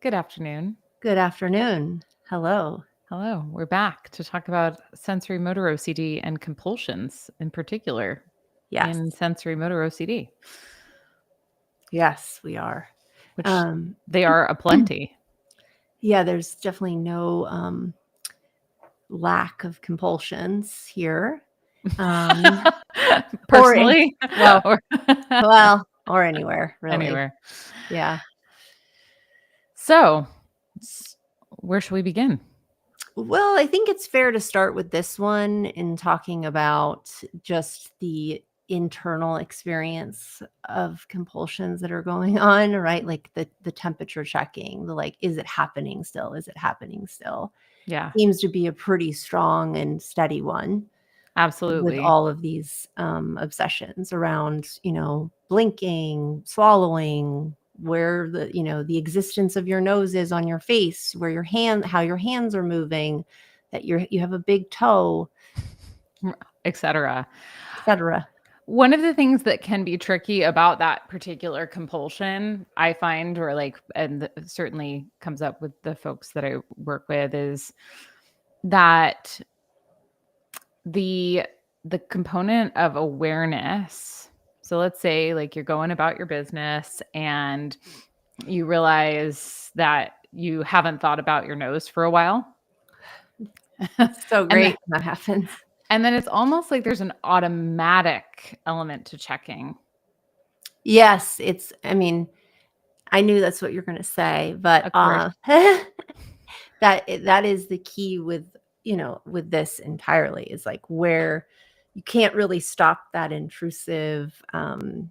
Good afternoon. Good afternoon. Hello. Hello. We're back to talk about sensorimotor OCD and compulsions in particular Yes. in sensorimotor OCD, Yes, we are. which Um, they are aplenty. yeah, there's definitely no lack of compulsions here. Or Personally, well, or or anywhere, really. anywhere. Yeah. So, where should we begin? Well, I think it's fair to start with this one in talking about just the internal experience of compulsions that are going on, right? Like the temperature checking, the like, is it happening still? Is it happening still? Yeah, Seems to be a pretty strong and steady one with absolutely. all of these obsessions around, blinking, swallowing, where the existence of your nose is on your face, where how your hands are moving, that you have a big toe, Etc. etc. One of the things that can be tricky about that particular compulsion, I find, and certainly comes up with the folks that I work with, is that the component of awareness. So let's say like you're going about your business and you realize that you haven't thought about your nose for a while. It's so and great when that happens. and then it's almost like there's an automatic element to checking. Yes, I knew that's what you're going to say, but Of course. that is the key with this entirely, is like where you can't really stop that intrusive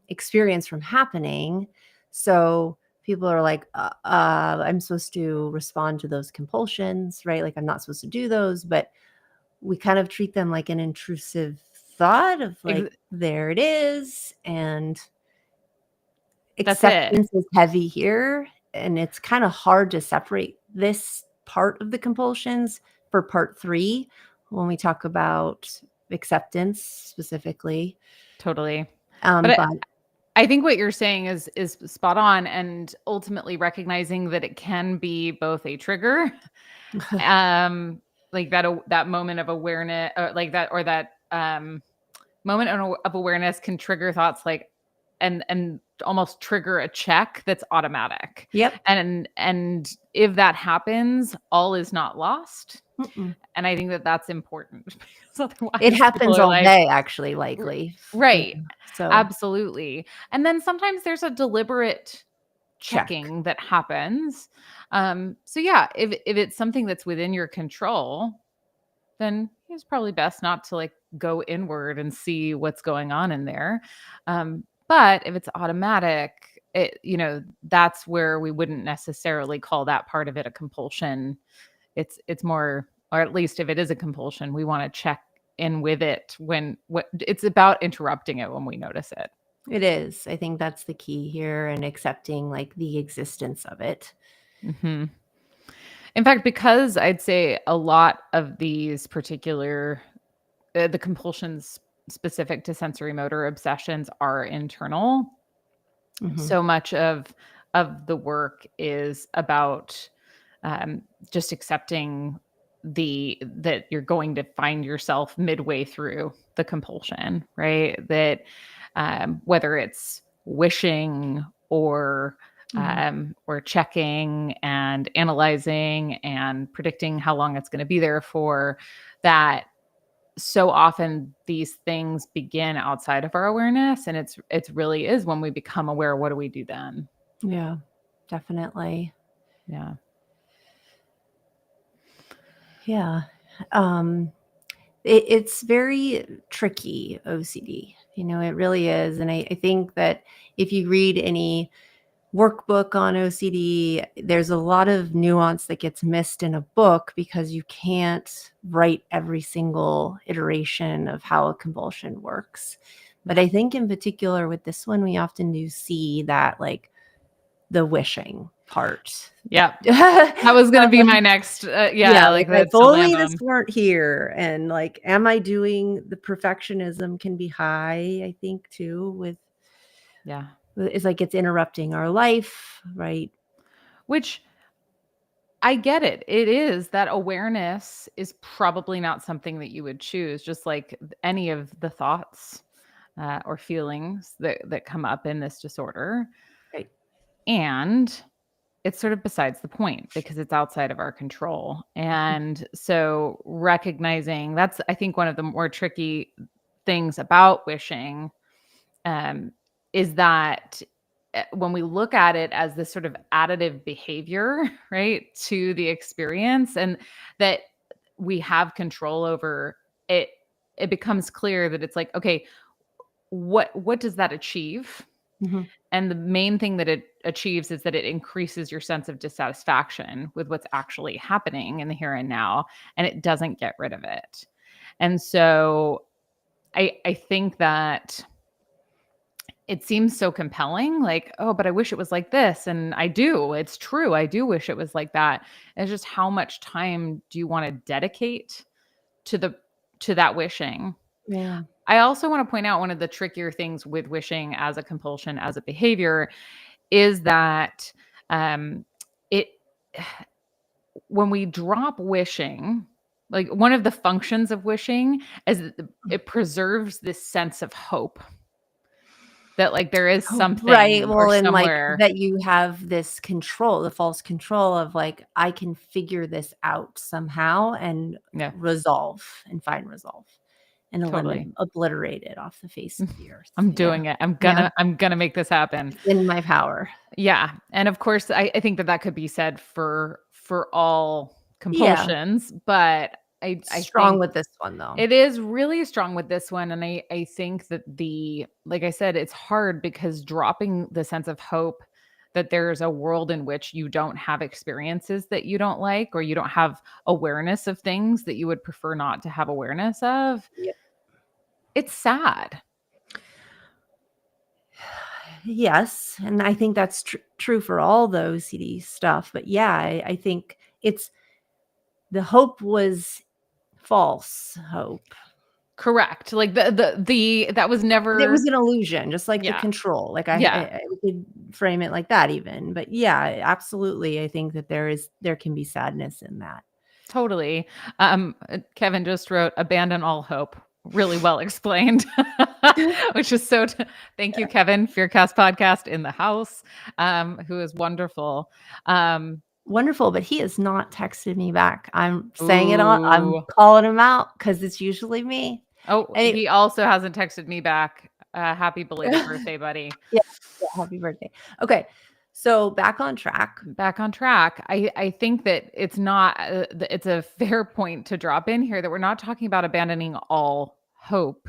experience from happening. So people are like, I'm supposed to respond to those compulsions, right? Like I'm not supposed to do those, but we kind of treat them like an intrusive thought of like, there it is. And That's it. acceptance is heavy here, and it's kind of hard to separate this part of the compulsions for part 3 when we talk about acceptance specifically. Totally. But I think what you're saying is spot on, and ultimately recognizing that it can be both a trigger, like that moment of awareness, moment of awareness can trigger thoughts like, and almost trigger a check that's automatic. Yep. And if that happens, all is not lost. Mm-mm. And I think that that's important because otherwise It happens all like, day, actually, likely. right. So Absolutely. And then sometimes there's a deliberate check. checking that happens. So yeah, if it's something that's within your control, then it's probably best not to like go inward and see what's going on in there. But if it's automatic, that's where we wouldn't necessarily call that part of it a compulsion. It's more, or at least if it is a compulsion, we want to check in with it when it's about interrupting it when we notice it. It is. I think that's the key here, and accepting like the existence of it. Mm-hmm. In fact, because I'd say a lot of these particular the compulsions specific to sensory motor obsessions are internal. Mm-hmm. So much of the work is about just accepting that you're going to find yourself midway through the compulsion, right? That whether it's wishing or checking and analyzing and predicting how long it's going to be there for, that so often these things begin outside of our awareness, and it's really is when we become aware, what do we do then? Yeah, definitely. Yeah. Yeah. It's very tricky, OCD. It really is. And I think that if you read any workbook on OCD, there's a lot of nuance that gets missed in a book because you can't write every single iteration of how a compulsion works. But I think in particular with this one, we often do see that like the wishing part. Yeah. That was going to be my next. Like if that's only this weren't here. And like, am I doing the perfectionism can be high, I think, too, with. Yeah. It's like it's interrupting our life, right? Which I get it. It is that awareness is probably not something that you would choose, just like any of the thoughts or feelings that come up in this disorder. Right. And it's sort of besides the point because it's outside of our control. And so recognizing that's, I think, one of the more tricky things about wishing um, is that when we look at it as this sort of additive behavior, right, to the experience, and that we have control over it, it becomes clear that it's like, okay, what does that achieve? Mhm. And the main thing that it achieves is that it increases your sense of dissatisfaction with what's actually happening in the here and now, and it doesn't get rid of it. And so I think that it seems so compelling, like, oh, but I wish it was like this. And I do. It's true. I do wish it was like that. It's just how much time do you want to dedicate to the to that wishing? Yeah. I also want to point out one of the trickier things with wishing as a compulsion, as a behavior, is that um, it when we drop wishing, like one of the functions of wishing is that it preserves this sense of hope that like there is Oh, right. something or Well, and like somewhere. that you have this control, the false control of like, I can figure this out somehow and Yeah, resolve and find resolve and totally. obliterate it off the face of the earth. I'm Yeah. doing it. I'm Yeah. gonna I'm gonna make this happen. It's in my power. Yeah, and of course, I think that could be said for all Yeah. compulsions, but I Strong think with this one though. it is really strong with this one, and I think that like I said, it's hard because dropping the sense of hope that there's a world in which you don't have experiences that you don't like, or you don't have awareness of things that you would prefer not to have awareness of, Yeah. it's sad. Yes, and I think that's true for all the OCD stuff, but yeah, I think it's the hope was false hope. Correct. Like the that was It was never. an illusion, just like the Yeah. control, like Yeah. we could frame it like that even, but yeah, absolutely, I think that there can be sadness in that. Totally. Kevin just wrote "Abandon all hope." Really well explained, which is so. Thank you, Kevin, Fearcast podcast in the house, who is wonderful. Wonderful, but he has not texted me back. I'm Ooh. calling him out because it's usually me. Oh, Any he also hasn't texted me back. Happy belated birthday, buddy. Yeah, yeah, happy birthday. Okay, so back on track. Back on track. I think that it's not. It's a fair point to drop in here that we're not talking about abandoning all hope.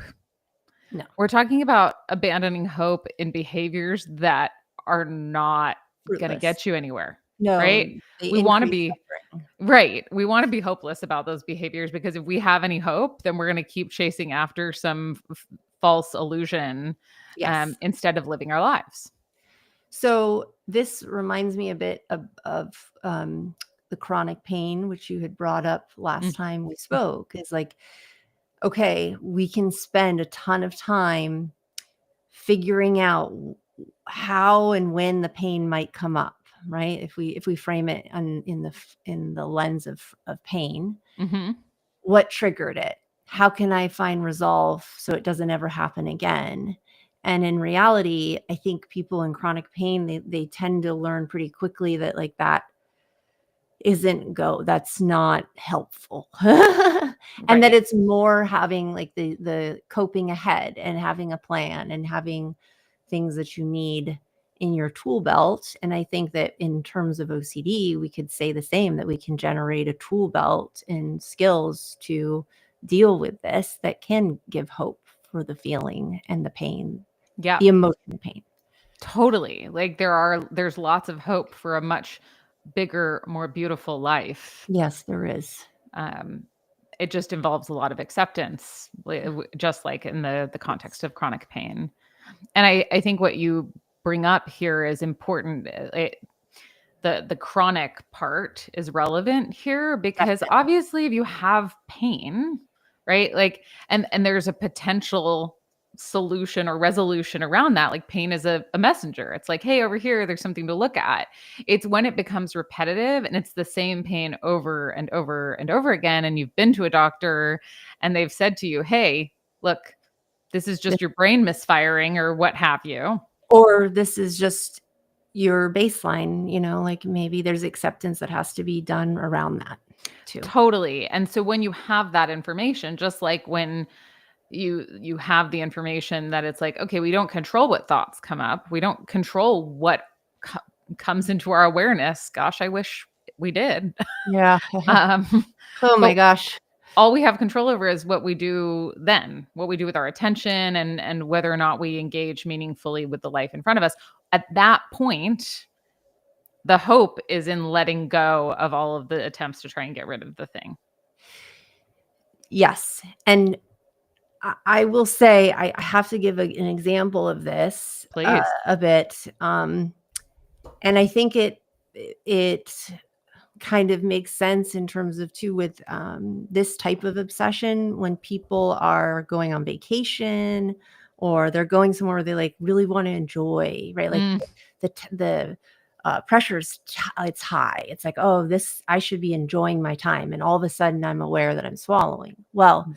No, We're talking about abandoning hope in behaviors that are not going to fruitless. get you anywhere, No, right? they We want to increase be suffering. right. We want to be hopeless about those behaviors because if we have any hope, then we're going to keep chasing after some false illusion Yes. instead of living our lives. So this reminds me a bit of the chronic pain, which you had brought up last Mm, time we mm, spoke, is like, okay, we can spend a ton of time figuring out how and when the pain might come up, right? If we frame it in the lens of pain, mhm. what triggered it? How can I find resolve so it doesn't ever happen again? And in reality, I think people in chronic pain, they tend to learn pretty quickly that like that's not helpful. And that Right. it's more having like the coping ahead and having a plan and having things that you need in your tool belt. And I think that in terms of OCD, we could say the same, that we can generate a tool belt and skills to deal with this that can give hope for the feeling and the pain, Yeah. the emotional pain. Totally. Like there's lots of hope for a much bigger, more beautiful life. Yes, there is. Um, it just involves a lot of acceptance, just like in the context Yes. of chronic pain. And I think what you bring up here is important. The chronic part is relevant here because Definitely. obviously if you have pain, right? Like and there's a potential solution or resolution around that. Like pain is a messenger. It's like, hey, over here, there's something to look at. It's when it becomes repetitive and it's the same pain over and over and over again. And you've been to a doctor and they've said to you, hey, look, this is just your brain misfiring or what have you. Or this is just your baseline, like maybe there's acceptance that has to be done around that too. Totally. And so when you have that information, just like when you have the information that it's like, okay, we don't control what thoughts come up. We don't control what comes into our awareness. Gosh, I wish we did. Yeah. Oh my gosh. All we have control over is what we do then, what we do with our attention and whether or not we engage meaningfully with the life in front of us. At that point, the hope is in letting go of all of the attempts to try and get rid of the thing. Yes. And I will say, I have to give an example of this a bit. And I think it kind of makes sense in terms of too with this type of obsession when people are going on vacation or they're going somewhere where they like really want to enjoy, right? Like the pressure's it's high. It's like, oh, I should be enjoying my time. And all of a sudden I'm aware that I'm swallowing. Well,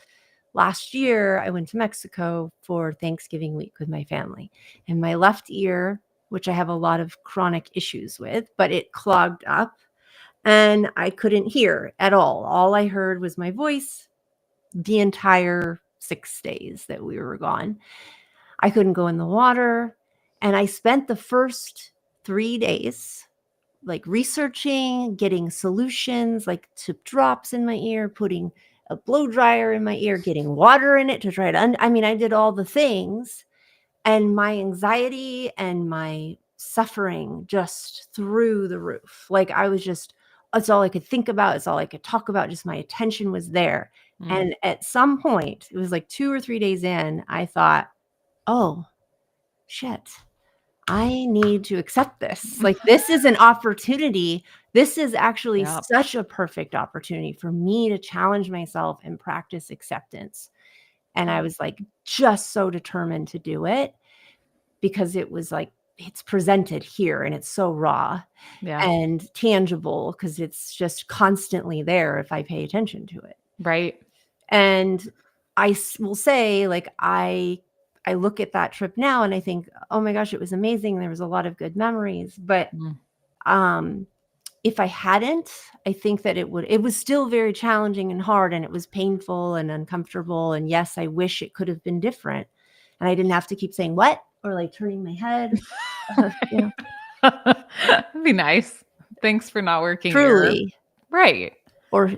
last year I went to Mexico for Thanksgiving week with my family, and my left ear, which I have a lot of chronic issues with, but it clogged up and I couldn't hear at all. All I heard was my voice the entire 6 days that we were gone. I couldn't go in the water. And I spent the first 3 days like researching, getting solutions, like to drops in my ear, putting a blow dryer in my ear, getting water in it to try to, I did all the things, and my anxiety and my suffering just through the roof. Like it's all I could think about. It's all I could talk about. Just my attention was there. And at some point, it was like 2 or 3 days in, I thought, oh, shit, I need to accept this. Like, this is an opportunity. This is actually such a perfect opportunity for me to challenge myself and practice acceptance. And I was like, just so determined to do it because it was like, it's presented here and it's so raw and tangible because it's just constantly there if I pay attention to it. Right. And I will say, like, I look at that trip now and I think, oh my gosh, it was amazing. There was a lot of good memories. But if I hadn't, I think that it was still very challenging and hard, and it was painful and uncomfortable. And yes, I wish it could have been different. And I didn't have to keep saying what or like turning my head. That'd be nice. Thanks for not working. Truly. Right. Or,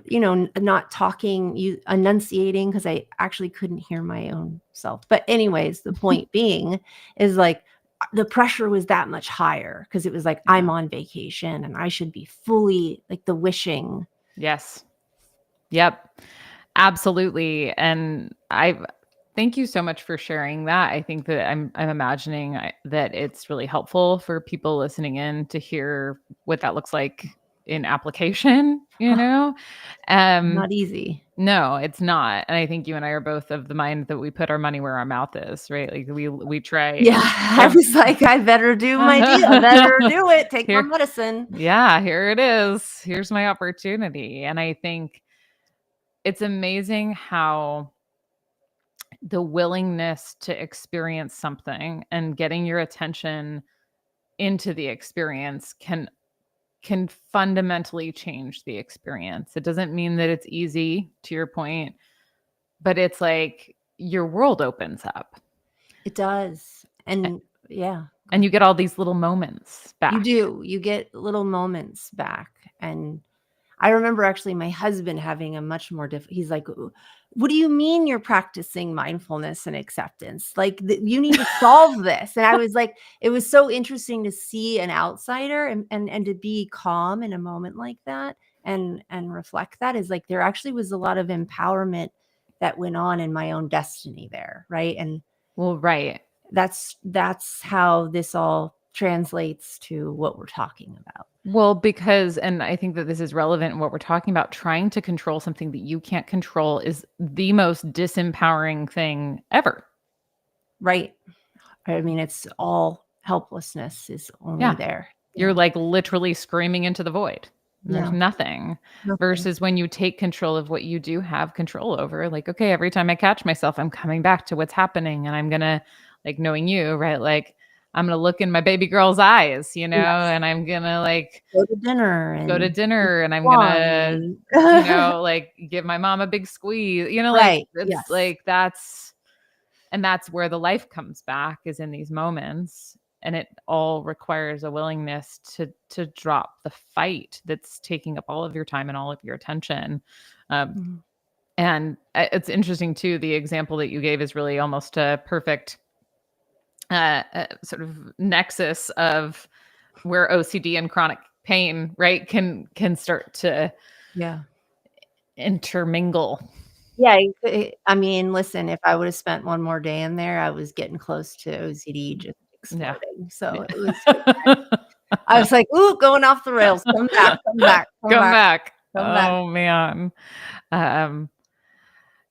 not talking, enunciating, because I actually couldn't hear my own self. But anyways, the point being is like the pressure was that much higher because it was like, I'm on vacation and I should be fully like the wishing. Yes. Yep. Absolutely. And thank you so much for sharing that. I think that I'm imagining that it's really helpful for people listening in to hear what that looks like in application, Not easy. No, it's not. And I think you and I are both of the mind that we put our money where our mouth is, right? Like we try. Yeah. I was like, I better do my deal. I better do it. Take my medicine. Yeah, here it is. Here's my opportunity. And I think it's amazing how the willingness to experience something and getting your attention into the experience can fundamentally change the experience. It doesn't mean that it's easy, to your point, but it's like your world opens up. It does. And and you get all these little moments back. You do. You get little moments back. And I remember actually my husband having a much more he's like, what do you mean you're practicing mindfulness and acceptance? Like you need to solve this. And I was like, it was so interesting to see an outsider and to be calm in a moment like that and reflect that is like, there actually was a lot of empowerment that went on in my own destiny there. Right. And that's how this all translates to what we're talking about. Well, because, and I think that this is relevant in what we're talking about, trying to control something that you can't control is the most disempowering thing ever. Right. I mean, it's all helplessness is only Yeah. there. You're Yeah. like literally screaming into the void. There's Yeah. nothing. Nothing. Versus when you take control of what you do have control over, like, okay, every time I catch myself, I'm coming back to what's happening and I'm going to, like, knowing you, right? Like, I'm going to look in my baby girl's eyes, Yes. and I'm going to like Go to dinner go to and dinner and I'm going to, wine. like give my mom a big squeeze, like Right. it's Yes. like that's where the life comes back is in these moments. And it all requires a willingness to drop the fight that's taking up all of your time and all of your attention. Um, Mhm. and it's interesting too. The example that you gave is really almost a perfect sort of nexus of where OCD and chronic pain, right, can start to Yeah. intermingle. Yeah. I mean, listen, if I would have spent one more day in there, I was getting close to OCD just Yeah. exploding. So it was just, Yeah. I was like, ooh, going off the rails. Come back, come back, come Come back, back. come back. Oh man. Um,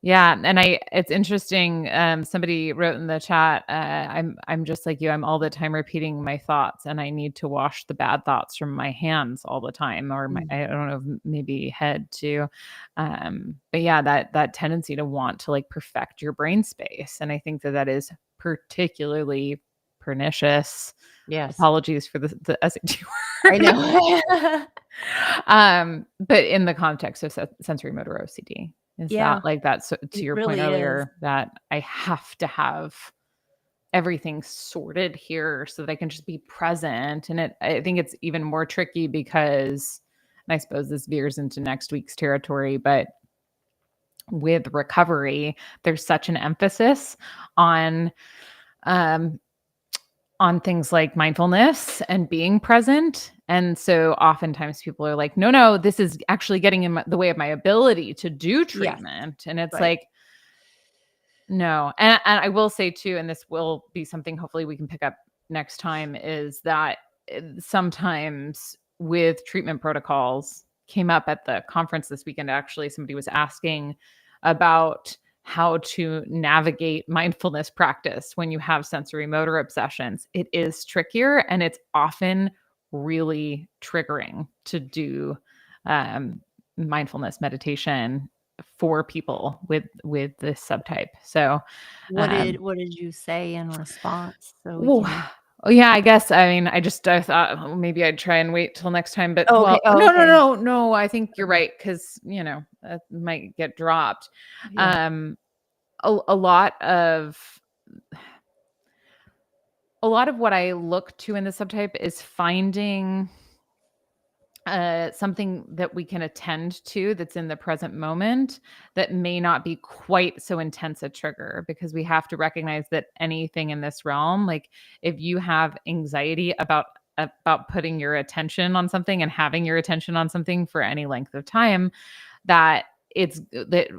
yeah, and it's interesting. Somebody wrote in the chat, I'm just like you. I'm all the time repeating my thoughts, and I need to wash the bad thoughts from my hands all the time, or my Mm. I don't know, maybe head too. But yeah, that tendency to want to like perfect your brain space, and I think that is particularly pernicious. Yes. Apologies for the SAT word. I know. But in the context of sensorimotor OCD, is Yeah, that like that? So to it your point really is. earlier, that I have to have everything sorted here so that I can just be present. And I think it's even more tricky because, and I suppose this veers into next week's territory, but with recovery, there's such an emphasis on um, on things like mindfulness and being present. And so oftentimes people are like, no, this is actually getting in the way of my ability to do Yes, treatment. And it's right. like, no. And I will say too, and this will be something hopefully we can pick up next time, is that sometimes with treatment protocols came up at the conference this weekend. Actually, somebody was asking about how to navigate mindfulness practice when you have sensory motor obsessions. It is trickier and it's often really triggering to do mindfulness meditation for people with this subtype. So, What um, did you say in response so we ooh, can oh yeah, I guess. I mean, I thought well, maybe I'd try and wait till next time, but Oh, okay. well, Oh, no, no, okay. no, no. I think you're Okay. right because that might get dropped. Yeah. Um, a lot of what I look to in the subtype is finding something that we can attend to that's in the present moment that may not be quite so intense a trigger, because we have to recognize that anything in this realm, like if you have anxiety about putting your attention on something and having your attention on something for any length of time, that it's that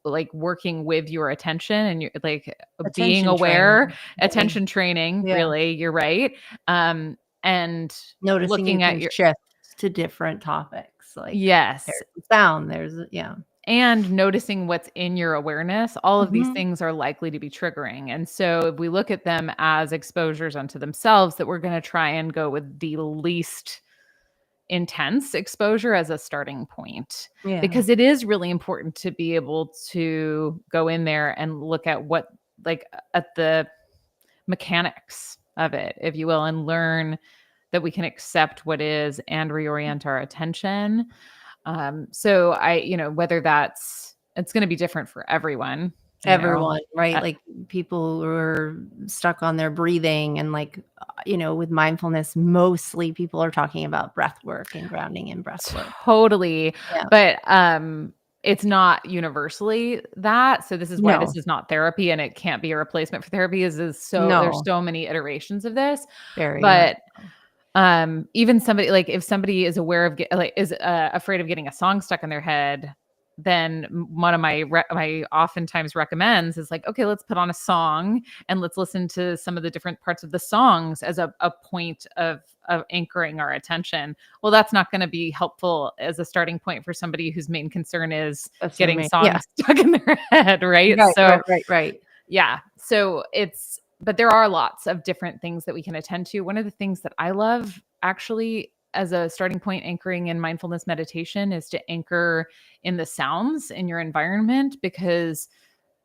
like working with your attention and you're like being Attention aware, training, really. attention training, Yeah. really, you're right. And Noticing you looking at can your shift to different topics, like, yes, there's the sound, there's yeah. and noticing what's in your awareness, all of these Mhm. things are likely to be triggering. And so if we look at them as exposures unto themselves, that we're going to try and go with the least intense exposure as a starting point, Yeah. because it is really important to be able to go in there and look at what, like, at the mechanics of it, if you will, and learn that we can accept what is and reorient our attention. So whether it's going to be different for everyone, Everyone, right? uh, Like, people who are stuck on their breathing and, like, with mindfulness, mostly people are talking about breath work and grounding and breath work. totally. Yeah. But it's not universally that. So this is why this No. is not therapy and it can't be a replacement for therapy, is so there's No. so many iterations of this. Very much But so. even somebody, like if somebody is aware of is afraid of getting a song stuck in their head, then one of my oftentimes recommends is like, okay, let's put on a song and let's listen to some of the different parts of the songs as a point of anchoring our attention. Well, that's not going to be helpful as a starting point for somebody whose main concern is That's their getting main yeah. songs stuck in their head, right? Right, So right, right, right. yeah. So but there are lots of different things that we can attend to. One of the things that I love actually as a starting point anchoring in mindfulness meditation is to anchor in the sounds in your environment, because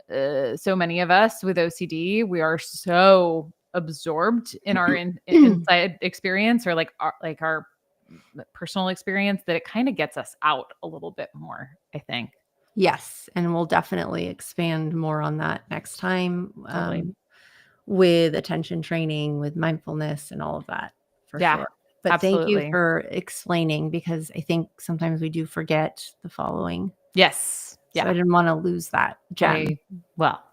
so many of us with OCD, we are so absorbed in our inside experience, or like our personal experience, that it kind of gets us out a little bit more, I think. Yes, and we'll definitely expand more on that next time, Totally. with attention training, with mindfulness and all of that, for Yeah, sure. But thank you absolutely. for explaining, because I think sometimes we do forget the following. Yes. So I Yeah. didn't want to lose that gem. Well,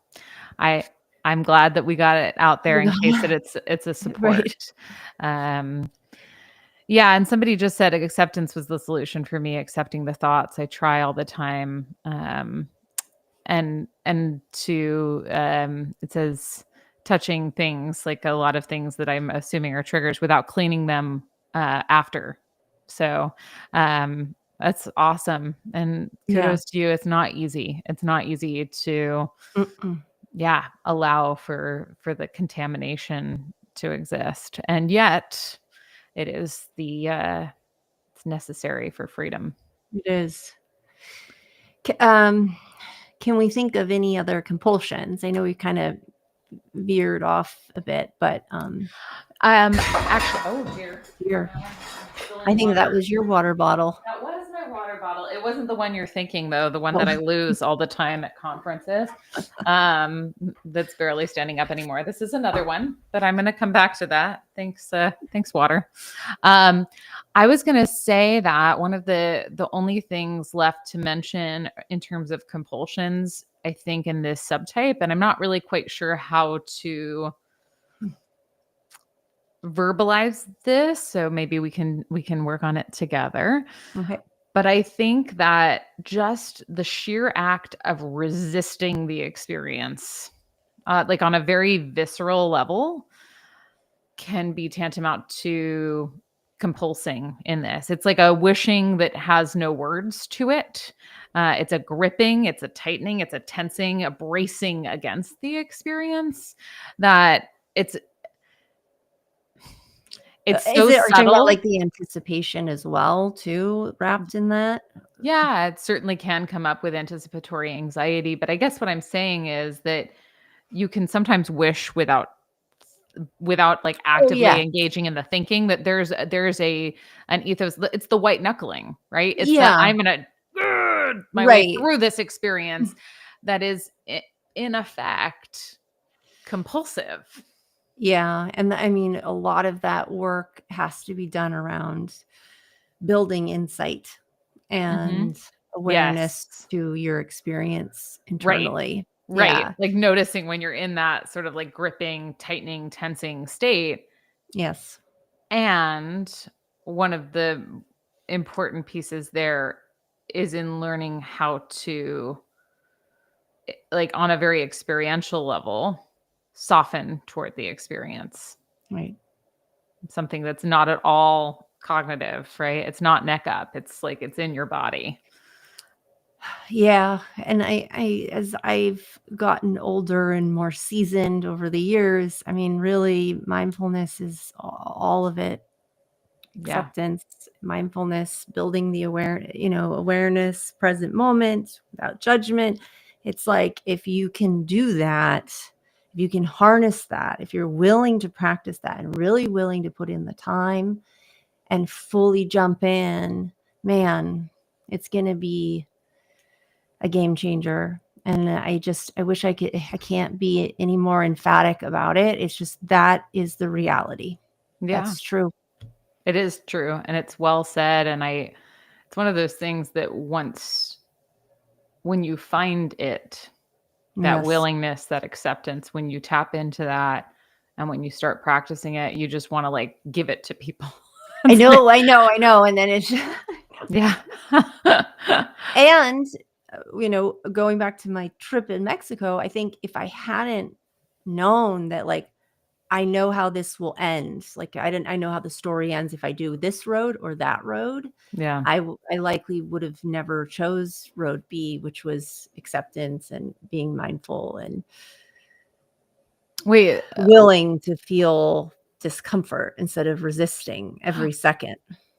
I'm glad that we got it out there in case that it's a support. Right. Yeah, and somebody just said acceptance was the solution for me, accepting the thoughts I try all the time. And to it says touching things, like a lot of things that I'm assuming are triggers, without cleaning them after. So that's awesome, and Yeah. kudos to you. It's not easy. It's not easy to Mm-mm. allow for the contamination to exist, and yet it is it's necessary for freedom. It is. Can we think of any other compulsions? I know we kind of veered off a bit, but Actually, oh dear. I think that was your water bottle. That was my water bottle. It wasn't the one you're thinking, though, the one Oh. that I lose all the time at conferences. That's barely standing up anymore. This is another one, but I'm going to come back to that. Thanks, water. I was going to say that one of the only things left to mention in terms of compulsions, I think, in this subtype, and I'm not really quite sure how to verbalize this, so maybe we can work on it together. Okay. But I think that just the sheer act of resisting the experience, like on a very visceral level, can be tantamount to compulsing in this. It's like a wishing that has no words to it. It's a gripping, it's a tightening, it's a tensing, a bracing against the experience, that it's Is so it, are you talking subtle. about like the anticipation as well, too, wrapped in that? Yeah, it certainly can come up with anticipatory anxiety, but I guess what I'm saying is that you can sometimes wish without like Oh, actively yeah. engaging in the thinking, that there's an ethos. It's the white knuckling, right? It's that Yeah. I'm gonna my way Right. through this experience, that is in effect compulsive. Yeah. And I mean, a lot of that work has to be done around building insight and awareness Yes. to your experience Right. internally. Right. Yeah. Like noticing when you're in that sort of like gripping, tightening, tensing state. Yes. And one of the important pieces there is in learning how to, like on a very experiential level, soften toward the experience. Right. Something that's not at all cognitive, right? It's not neck up. It's like it's in your body. Yeah. And as I've gotten older and more seasoned over the years, I mean, really, mindfulness is all of it. Yeah. Acceptance, mindfulness, building the awareness, present moment without judgment. It's like, if you can do that, if you can harness that, if you're willing to practice that and really willing to put in the time and fully jump in, man, it's going to be a game changer. And I wish I can't be any more emphatic about it. It's just, that is the reality. Yeah. That's true. It is true, and it's well said, and it's one of those things that when you find it, that Yes. willingness, that acceptance, when you tap into that and when you start practicing it, you just want to like give it to people. I know. And then it's Yeah. and going back to my trip in Mexico, I think if I hadn't known that, like, I know how this will end, like I know how the story ends if I do this road or that road, Yeah. I likely would have never chose road B, which was acceptance and being mindful. And Wait, willing to feel discomfort instead of resisting every second.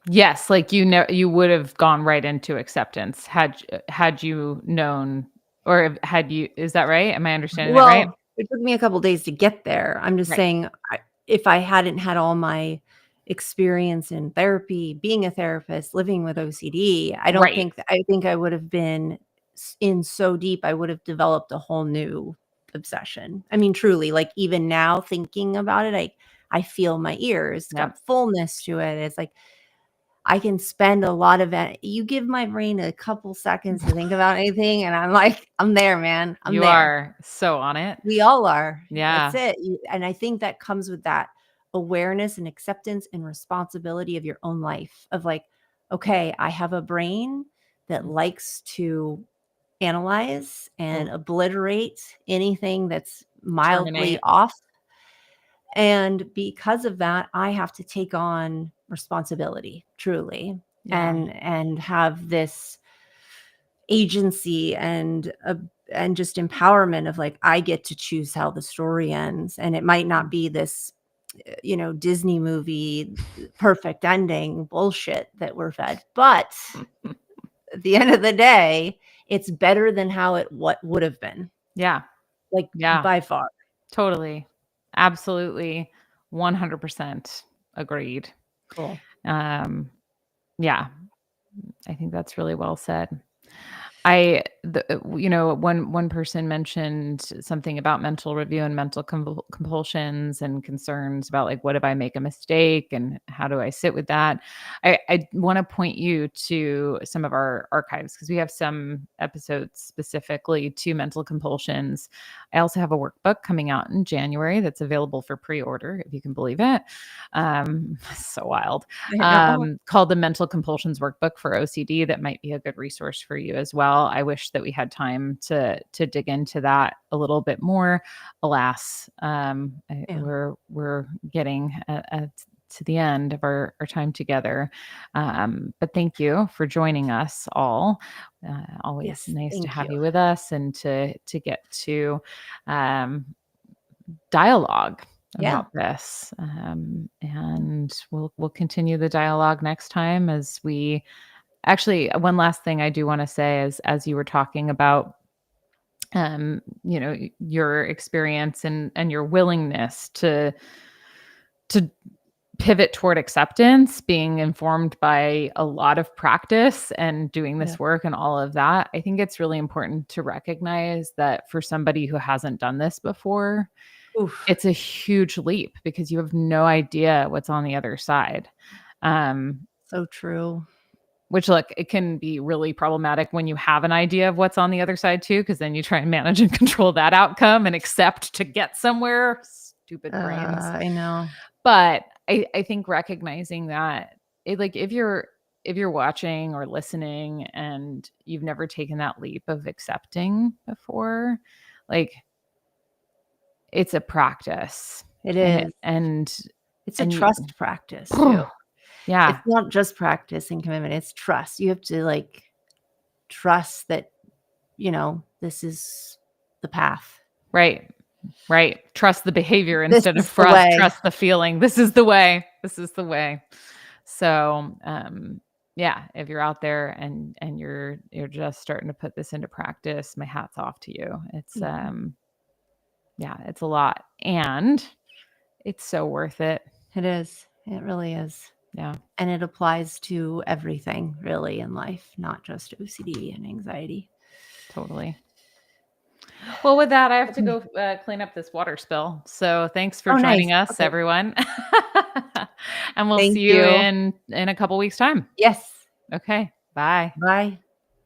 yes, like you would have gone right into acceptance had you known, or had you, is that right? Am I understanding that right? Well, it took me a couple days to get there. I'm just Right. saying, if I hadn't had all my experience in therapy, being a therapist, living with OCD, I don't Right. think I think I would have been in so deep. I would have developed a whole new obsession. I mean, truly, like even now thinking about it, I feel my ears. It's Yep. got fullness to it. It's like I can spend a lot of it. You give my brain a couple seconds to think about anything, and I'm like, I'm there, man. I'm You there. are so on it. We all are. That's Yeah. it. And I think that comes with that awareness and acceptance and responsibility of your own life of like, okay, I have a brain that likes to analyze and Mm. obliterate anything that's mildly Terminate. off. And because of that, I have to take on responsibility truly Yeah. and have this agency and just empowerment of like I get to choose how the story ends, and it might not be this Disney movie perfect ending bullshit that we're fed, but at the end of the day it's better than how it what would have been, Yeah. like Yeah. by far. Totally. Absolutely. 100% agreed. Cool. Yeah. I think that's really well said. One person mentioned something about mental review and mental compulsions and concerns about like, what if I make a mistake and how do I sit with that? I want to point you to some of our archives because we have some episodes specifically to mental compulsions. I also have a workbook coming out in January that's available for pre-order, if you can believe it. So wild. I know. Called the Mental Compulsions Workbook for OCD. That might be a good resource for you as well. I wish that we had time to dig into that a little bit more. Alas, we're getting to the end of our time together. But thank you for joining us all. Always Yes, nice to thank have you. you with us and to get to dialogue Yeah. about this. And we'll continue the dialogue next time as we actually, one last thing I do want to say is, as you were talking about, your experience and your willingness to pivot toward acceptance, being informed by a lot of practice and doing Yeah. this work and all of that. I think it's really important to recognize that for somebody who hasn't done this before, Oof. it's a huge leap because you have no idea what's on the other side. So true. Which, look, it can be really problematic when you have an idea of what's on the other side too, because then you try and manage and control that outcome and accept to get somewhere. Stupid brains. I know. But I think recognizing that, like, if you're watching or listening and you've never taken that leap of accepting before, like, it's a practice. It and is. and It's a and you trust practice too. It's yeah, not just practice and commitment, it's trust. You have to like trust that, this is the path. right. Right. Trust the behavior This instead of is the way. trust the feeling. This is the way. This is the way. So, yeah, if you're out there and you're just starting to put this into practice, my hat's off to you. It's yeah, it's a lot and it's so worth it. It is. It really is. Yeah, And it applies to everything really in life, not just OCD and anxiety. totally. Well, with that, I have to Okay. go clean up this water spill. So thanks for Oh, nice. joining us, Okay. everyone. And we'll see Thank you you. in a couple weeks' time. Yes. Okay. Bye. Bye.